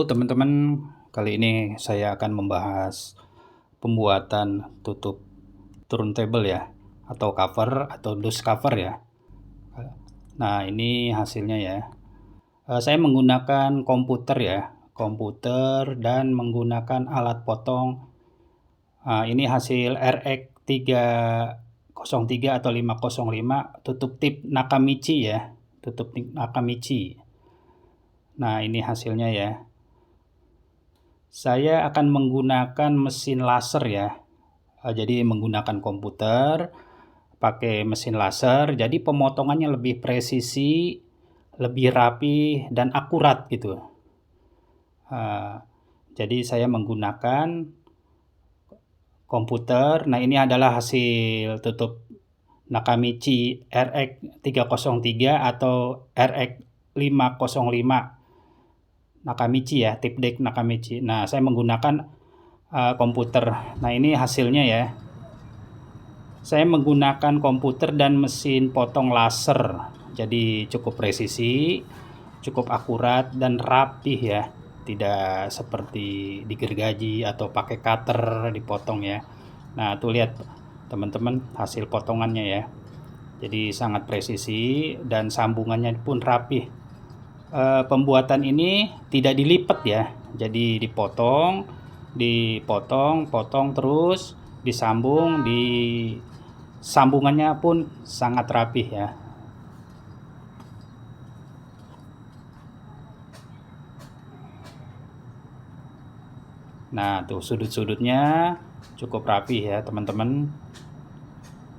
teman-teman, kali ini saya akan membahas pembuatan tutup turntable ya, atau cover atau dus cover ya. Nah, ini hasilnya ya. Saya menggunakan komputer dan menggunakan alat potong. Ini hasil RX 303 atau 505 tutup tip Nakamichi ya, tutup tip Nakamichi. Nah, ini hasilnya ya. Saya akan menggunakan mesin laser ya. Jadi menggunakan komputer, pakai mesin laser, jadi pemotongannya lebih presisi, lebih rapi dan akurat gitu. Jadi saya menggunakan komputer. Nah, ini adalah hasil tutup Nakamichi RX 303 atau RX 505 Nakamichi ya, tip deck Nakamichi. Nah, saya menggunakan komputer. Nah, ini hasilnya ya. Saya menggunakan komputer dan mesin potong laser. Jadi cukup presisi, cukup akurat dan rapih ya. Tidak seperti digergaji atau pakai cutter dipotong ya. Nah, tuh lihat teman-teman hasil potongannya ya. Jadi sangat presisi dan sambungannya pun rapih. Pembuatan ini tidak dilipat ya, jadi potong terus disambung, sambungannya pun sangat rapih ya. Nah, tuh sudut-sudutnya cukup rapih ya teman-teman.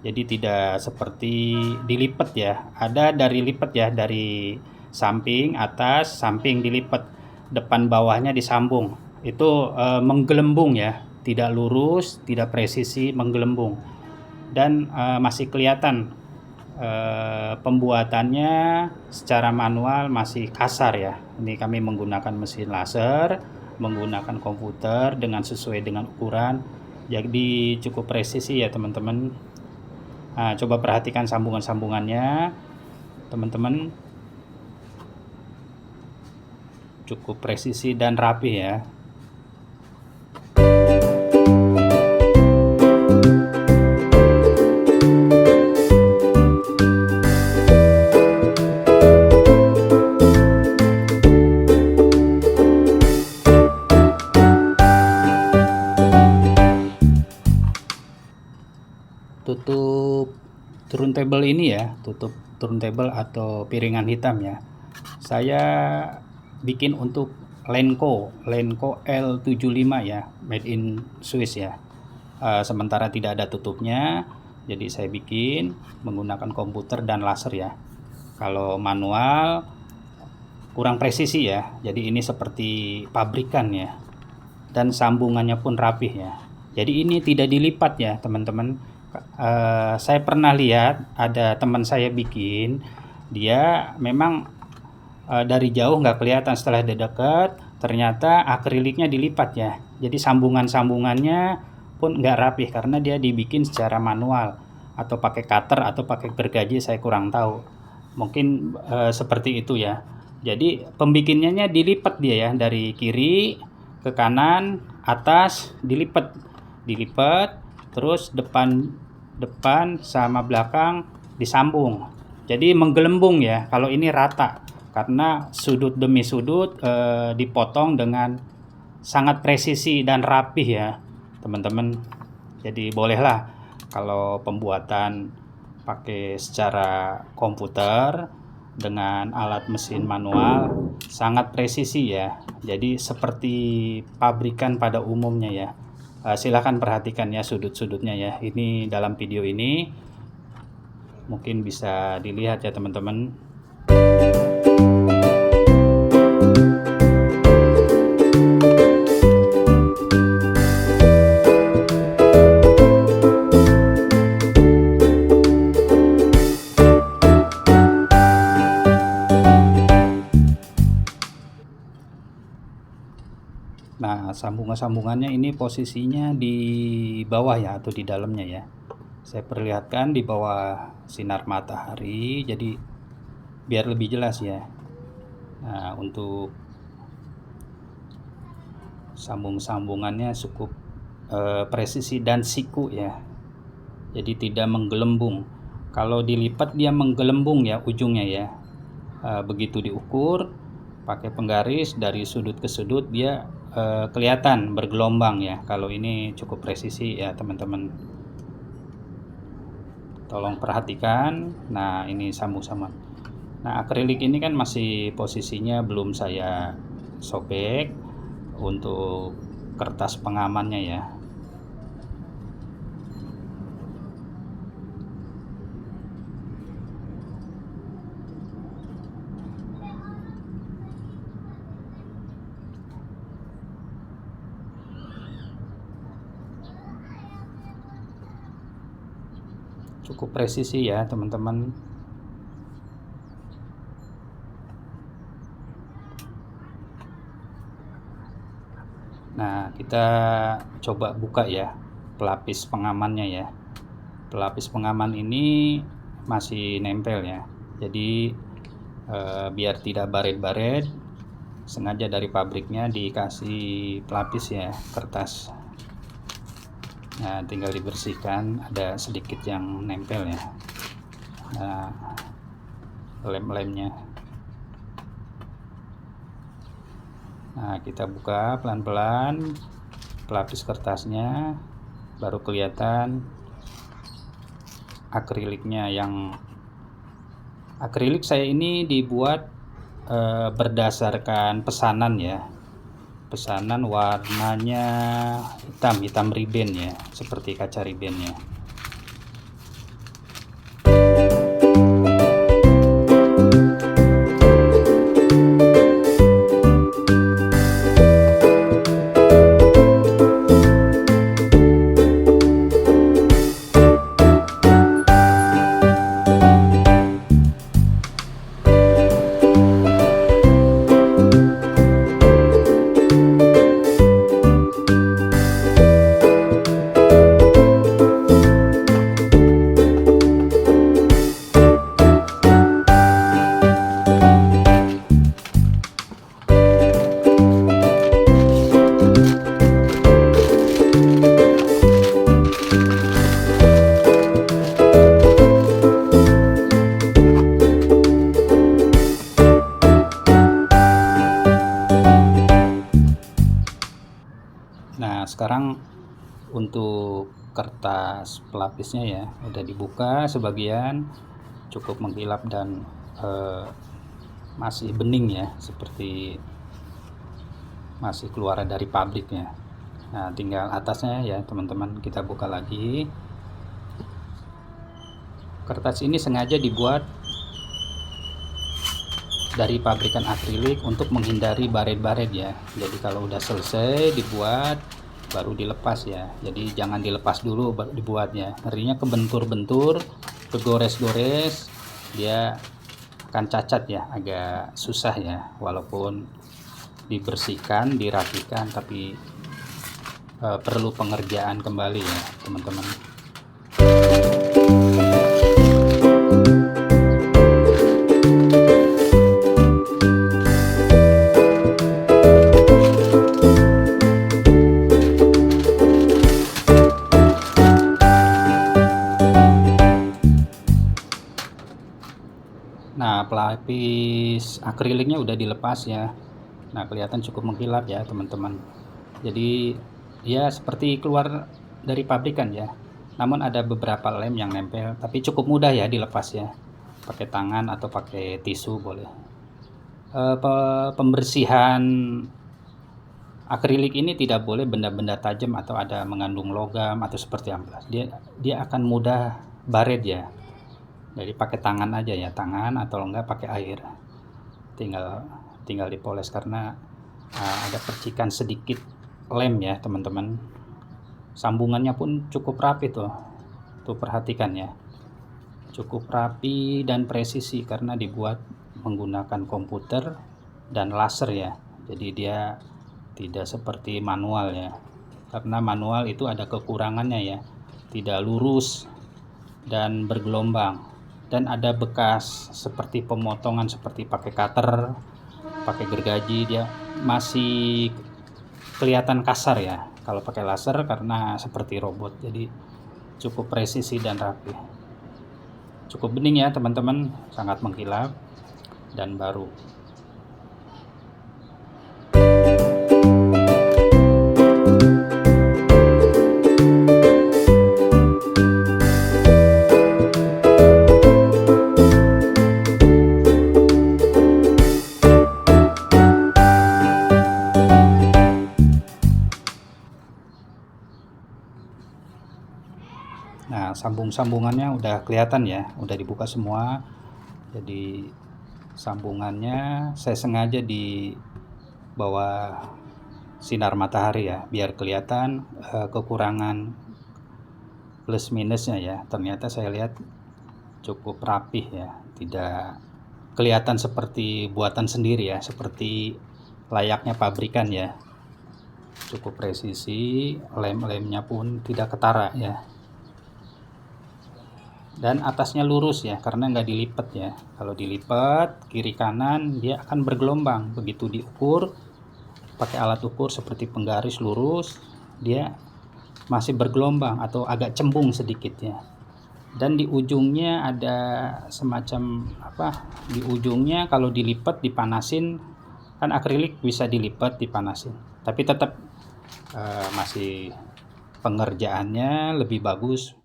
Jadi tidak seperti dilipat ya, ada dari lipat ya, dari samping atas, samping dilipat, depan bawahnya disambung. Itu menggelembung ya, tidak lurus, tidak presisi, menggelembung. Dan masih kelihatan pembuatannya secara manual masih kasar ya. Ini kami menggunakan mesin laser, menggunakan komputer dengan sesuai dengan ukuran. Jadi cukup presisi ya teman-teman. Nah, coba perhatikan sambungan-sambungannya teman-teman, cukup presisi dan rapi ya. Tutup turntable ini ya, tutup turntable atau piringan hitam ya, saya bikin untuk Lenco L75 ya, made in Swiss ya. Sementara tidak ada tutupnya, jadi saya bikin menggunakan komputer dan laser ya. Kalau manual kurang presisi ya, jadi ini seperti pabrikan ya, dan sambungannya pun rapih ya. Jadi ini tidak dilipat ya teman-teman. Saya pernah lihat ada teman saya bikin, dia memang dari jauh nggak kelihatan, setelah dia dekat ternyata akriliknya dilipat ya. Jadi sambungannya pun nggak rapih karena dia dibikin secara manual atau pakai cutter atau pakai gergaji, saya kurang tahu. Mungkin seperti itu ya. Jadi pembikinannya dilipat dia ya, dari kiri ke kanan, atas dilipat, terus depan sama belakang disambung. Jadi menggelembung ya. Kalau ini rata karena sudut demi sudut dipotong dengan sangat presisi dan rapih ya teman-teman. Jadi bolehlah kalau pembuatan pakai secara komputer dengan alat mesin manual sangat presisi ya. Jadi seperti pabrikan pada umumnya ya. Silahkan perhatikan ya sudut-sudutnya ya. Ini dalam video ini mungkin bisa dilihat ya teman-teman. Nah, sambungannya ini posisinya di bawah ya, atau di dalamnya ya. Saya perlihatkan di bawah sinar matahari, jadi biar lebih jelas ya. Nah, untuk Sambungannya cukup presisi dan siku ya, jadi tidak menggelembung. Kalau dilipat dia menggelembung ya ujungnya ya. Begitu diukur pakai penggaris dari sudut ke sudut dia kelihatan bergelombang ya. Kalau ini cukup presisi ya teman-teman, tolong perhatikan. Nah ini sambung-sambungan. Nah akrilik ini kan masih posisinya belum saya sobek untuk kertas pengamannya ya. Cukup presisi ya teman-teman. Nah kita coba buka ya pelapis pengamannya ya. Pelapis pengaman ini masih nempel ya, jadi biar tidak baret-baret sengaja dari pabriknya dikasih pelapis ya kertas. Nah tinggal dibersihkan, ada sedikit yang nempel ya. Nah lem-lemnya. Nah kita buka pelan-pelan pelapis kertasnya, baru kelihatan akriliknya. Yang akrilik saya ini dibuat berdasarkan pesanan ya, pesanan warnanya hitam riben ya, seperti kaca ribennya. Nah sekarang untuk kertas pelapisnya ya udah dibuka sebagian, cukup mengkilap dan masih bening ya, seperti masih keluar dari pabriknya. Nah tinggal atasnya ya teman-teman, kita buka lagi. Kertas ini sengaja dibuat dari pabrikan akrilik untuk menghindari baret-baret ya. Jadi kalau udah selesai dibuat baru dilepas ya. Jadi jangan dilepas dulu baru dibuatnya. Ngerinya kebentur-bentur, kegores-gores, dia akan cacat ya, agak susah ya. Walaupun dibersihkan, dirapikan, tapi perlu pengerjaan kembali ya teman-teman. Nah pelapis akriliknya udah dilepas ya. Nah kelihatan cukup mengkilap ya teman-teman. Jadi ya seperti keluar dari pabrikan ya. Namun ada beberapa lem yang nempel, tapi cukup mudah ya dilepas ya. Pakai tangan atau pakai tisu boleh. Pembersihan akrilik ini tidak boleh benda-benda tajam atau ada mengandung logam atau seperti amplas. Dia akan mudah baret ya. Jadi pakai tangan aja ya, tangan atau enggak pakai air. Tinggal dipoles karena ada percikan sedikit lem ya teman-teman. Sambungannya pun cukup rapi tuh perhatikan ya, cukup rapi dan presisi karena dibuat menggunakan komputer dan laser ya. Jadi dia tidak seperti manual ya, karena manual itu ada kekurangannya ya, tidak lurus dan bergelombang, dan ada bekas seperti pemotongan seperti pakai cutter, pakai gergaji, dia masih kelihatan kasar ya kalau pakai laser karena seperti robot, jadi cukup presisi dan rapi. Cukup bening ya teman-teman, sangat mengkilap dan baru. Nah, sambungannya udah kelihatan ya, udah dibuka semua. Jadi sambungannya saya sengaja di bawah sinar matahari ya, biar kelihatan kekurangan plus minusnya ya. Ternyata saya lihat cukup rapih ya, tidak kelihatan seperti buatan sendiri ya, seperti layaknya pabrikan ya. Cukup presisi, lem-lemnya pun tidak ketara ya. Dan atasnya lurus ya, karena nggak dilipat ya. Kalau dilipat kiri kanan dia akan bergelombang. Begitu diukur pakai alat ukur seperti penggaris lurus, dia masih bergelombang atau agak cembung sedikit ya. Dan di ujungnya ada semacam di ujungnya kalau dilipat dipanasin, kan akrilik bisa dilipat dipanasin, tapi tetap masih pengerjaannya lebih bagus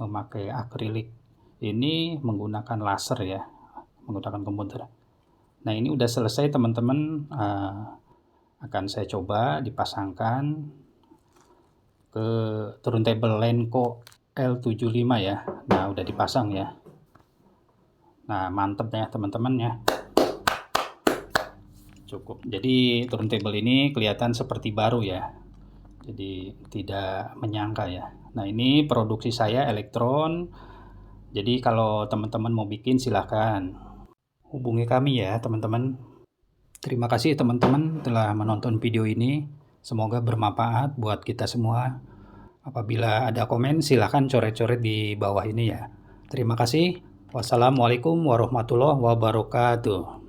memakai akrilik ini menggunakan laser ya, menggunakan komputer. Nah, ini udah selesai teman-teman, akan saya coba dipasangkan ke turntable Lenco L75 ya. Nah, udah dipasang ya. Nah, mantep ya teman-teman ya. Cukup. Jadi turntable ini kelihatan seperti baru ya. Jadi tidak menyangka ya. Nah, ini produksi saya Elektron. Jadi kalau teman-teman mau bikin silahkan hubungi kami ya teman-teman. Terima kasih teman-teman telah menonton video ini. Semoga bermanfaat buat kita semua. Apabila ada komen silahkan coret-coret di bawah ini ya. Terima kasih. Wassalamualaikum warahmatullahi wabarakatuh.